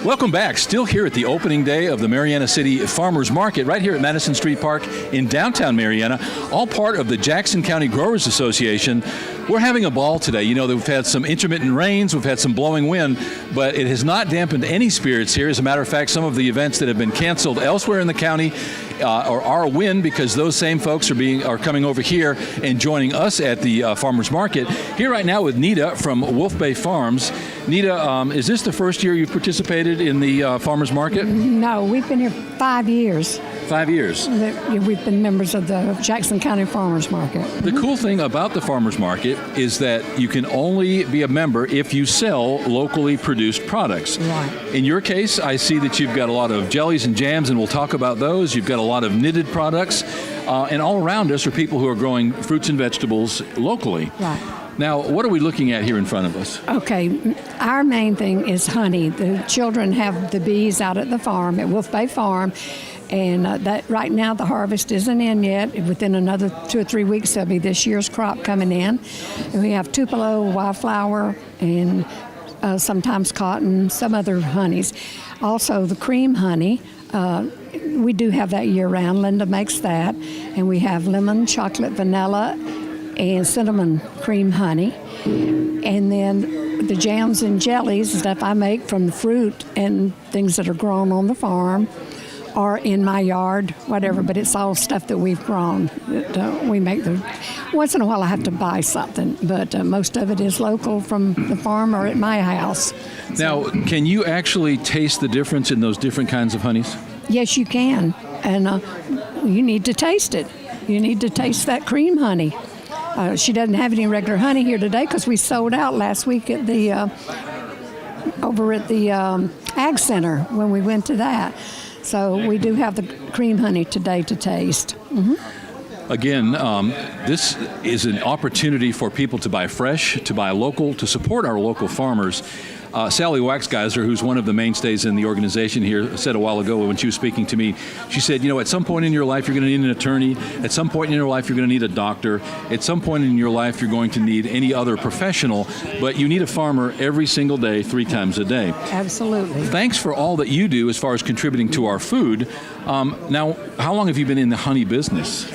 Welcome back. Still here at the opening day of the Marianna City Farmers Market right here at Madison Street Park in downtown Marianna, all part of the Jackson County Growers Association. We're having a ball today. You know, we've had some intermittent rains, we've had some blowing wind, but it has not dampened any spirits here. As a matter of fact, some of the events that have been canceled elsewhere in the county are a win, because those same folks are coming over here and joining us at the Farmers Market. Here right now with Nita from Wolf Bay Farms. Nita, is this the first year you've participated in the Farmers Market? No, we've been here 5 years. 5 years. We've been members of the Jackson County Farmers Market. The cool thing about the Farmers Market is that you can only be a member if you sell locally produced products. Right. In your case, I see that you've got a lot of jellies and jams, and we'll talk about those. You've got a lot of knitted products, and all around us are people who are growing fruits and vegetables locally. Right. Now, what are we looking at here in front of us? Okay, our main thing is honey. The children have the bees out at the farm, at Wolf Bay Farm, and that right now the harvest isn't in yet. Within another 2 or 3 weeks, there'll be this year's crop coming in. And we have Tupelo, wildflower, and sometimes cotton, some other honeys. Also, the cream honey. We do have that year-round. Linda makes that. And we have lemon, chocolate, vanilla, and cinnamon cream honey. And then the jams and jellies, stuff I make from the fruit and things that are grown on the farm or in my yard, whatever, but it's all stuff that we've grown. We make once in a while I have to buy something, but most of it is local from the farm or at my house. Now, can you actually taste the difference in those different kinds of honeys? Yes, you can, and you need to taste it. You need to taste that cream honey. She doesn't have any regular honey here today because we sold out last week at the over at the Ag Center when we went to that. So we do have the cream honey today to taste. Mm-hmm. Again, this is an opportunity for people to buy fresh, to buy local, to support our local farmers. Sally Waxgeyser, who's one of the mainstays in the organization here, said a while ago when she was speaking to me, she said, you know, at some point in your life you're going to need an attorney. At some point in your life you're going to need a doctor. At some point in your life you're going to need any other professional, but you need a farmer every single day, 3 times a day. Absolutely. Thanks for all that you do as far as contributing to our food. Now, how long have you been in the honey business?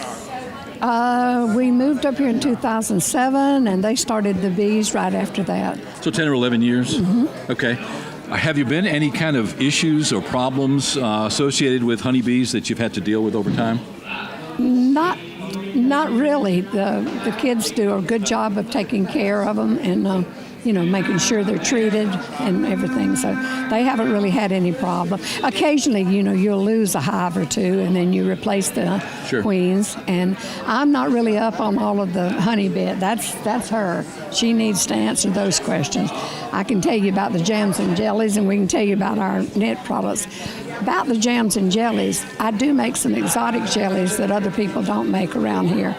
We moved up here in 2007, and they started the bees right after that. So 10 or 11 years? Mm-hmm. Okay. Have you been any kind of issues or problems associated with honeybees that you've had to deal with over time? Not really. The kids do a good job of taking care of them and making sure they're treated and everything. So they haven't really had any problem. Occasionally, you'll lose a hive or two, and then you replace the queens. And I'm not really up on all of the honey bit. That's her. She needs to answer those questions. I can tell you about the jams and jellies, and we can tell you about our knit products. About the jams and jellies, I do make some exotic jellies that other people don't make around here.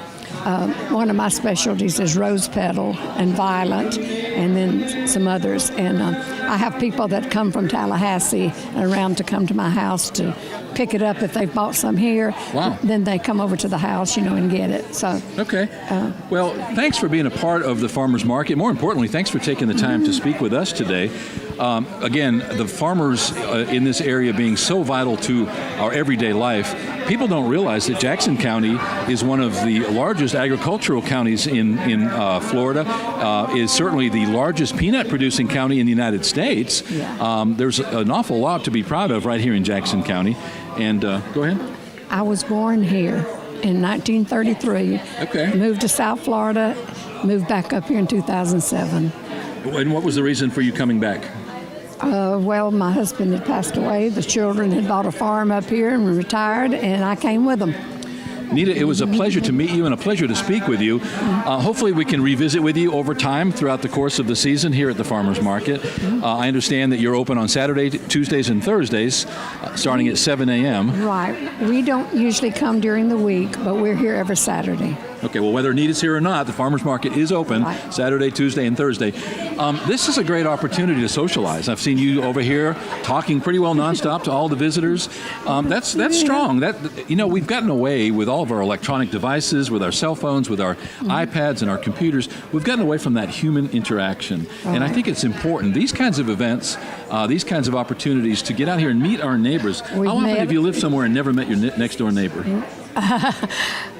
One of my specialties is rose petal and violet, and then some others. And I have people that come from Tallahassee around to come to my house to pick it up if they've bought some here. Wow. Then they come over to the house, and get it. So okay. Well, thanks for being a part of the Farmers Market. More importantly, thanks for taking the time to speak with us today. Again, the farmers in this area being so vital to our everyday life, people don't realize that Jackson County is one of the largest agricultural counties in Florida, is certainly the largest peanut producing county in the United States. Yeah. There's an awful lot to be proud of right here in Jackson County. And go ahead. I was born here in 1933. Okay. Moved to South Florida, moved back up here in 2007. And what was the reason for you coming back? Well, my husband had passed away. The children had bought a farm up here and retired, and I came with them. Nita, it was a pleasure to meet you and a pleasure to speak with you. Hopefully we can revisit with you over time throughout the course of the season here at the Farmers Market. I understand that you're open on Saturday, Tuesdays, and Thursdays, starting at 7 a.m. Right. We don't usually come during the week, but we're here every Saturday. Okay, well, whether Nita's here or not, the farmers market is open Right. Saturday, Tuesday, and Thursday. This is a great opportunity to socialize. I've seen you over here talking pretty well nonstop to all the visitors. That's strong. We've gotten away with all of our electronic devices, with our cell phones, with our iPads and our computers. We've gotten away from that human interaction, and I think it's important. These kinds of events, these kinds of opportunities to get out here and meet our neighbors. How often have you lived somewhere and never met your next door neighbor?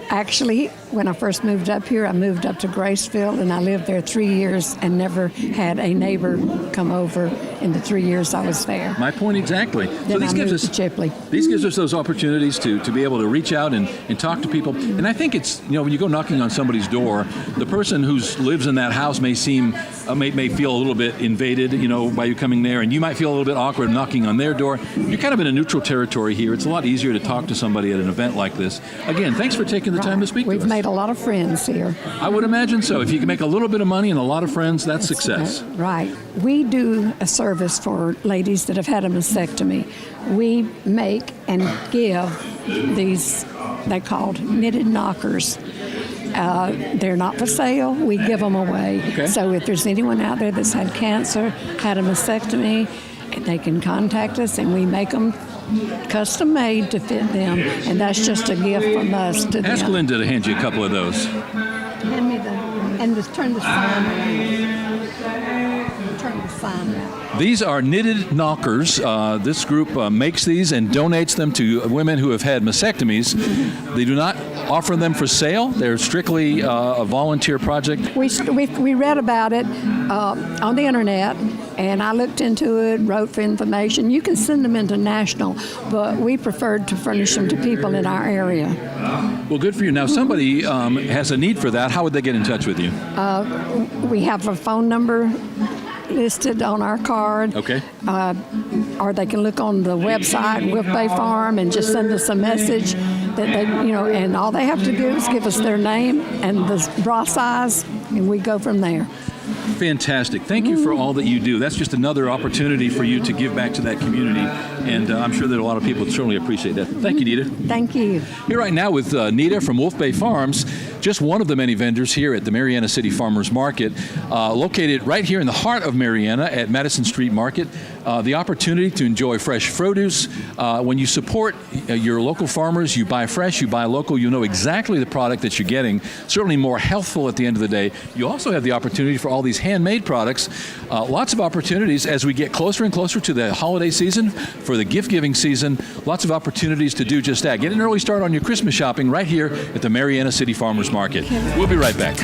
Actually, when I first moved up here, I moved up to Graceville, and I lived there 3 years and never had a neighbor come over in the 3 years I was there. My point exactly. Then These gives us those opportunities to be able to reach out and talk to people. And I think it's, when you go knocking on somebody's door, the person who lives in that house may may feel a little bit invaded, by you coming there, and you might feel a little bit awkward knocking on their door. You're kind of in a neutral territory here. It's a lot easier to talk to somebody at an event like this. Again, thanks for taking the time to speak to us. We've made a lot of friends here. I would imagine so. If you can make a little bit of money and a lot of friends, that's success. Right. We do a service for ladies that have had a mastectomy. We make and give these, they're called knitted knockers. They're not for sale. We give them away. Okay. So if there's anyone out there that's had cancer, had a mastectomy, they can contact us and we make them custom made to fit them, and that's just a gift from us to them. Ask Linda to hand you a couple of those. Hand me and just turn the sign around. Turn the sign around. These are knitted knockers. This group makes these and donates them to women who have had mastectomies. They do not offer them for sale. They're strictly a volunteer project. We read about it on the internet, and I looked into it, wrote for information. You can send them international, but we preferred to furnish them to people in our area. Well, good for you. Now, somebody has a need for that. How would they get in touch with you? We have a phone number listed on our card. Okay. Or they can look on the website, Wolf Bay Farm, and just send us a message that they, and all they have to do is give us their name and the bra size, and we go from there. Fantastic. Thank you for all that you do. That's just another opportunity for you to give back to that community, and I'm sure that a lot of people certainly appreciate that. Thank you, Nita. Thank you. Here right now with Nita from Wolf Bay Farms, just one of the many vendors here at the Marianna City Farmers Market, located right here in the heart of Marianna at Madison Street Market. The opportunity to enjoy fresh produce. When you support your local farmers, you buy fresh, you buy local, you know exactly the product that you're getting, certainly more healthful at the end of the day. You also have the opportunity for all these handmade products. Lots of opportunities as we get closer and closer to the holiday season, for the gift-giving season. Lots of opportunities to do just that. Get an early start on your Christmas shopping right here at the Marianna City Farmers Market. We'll be right back.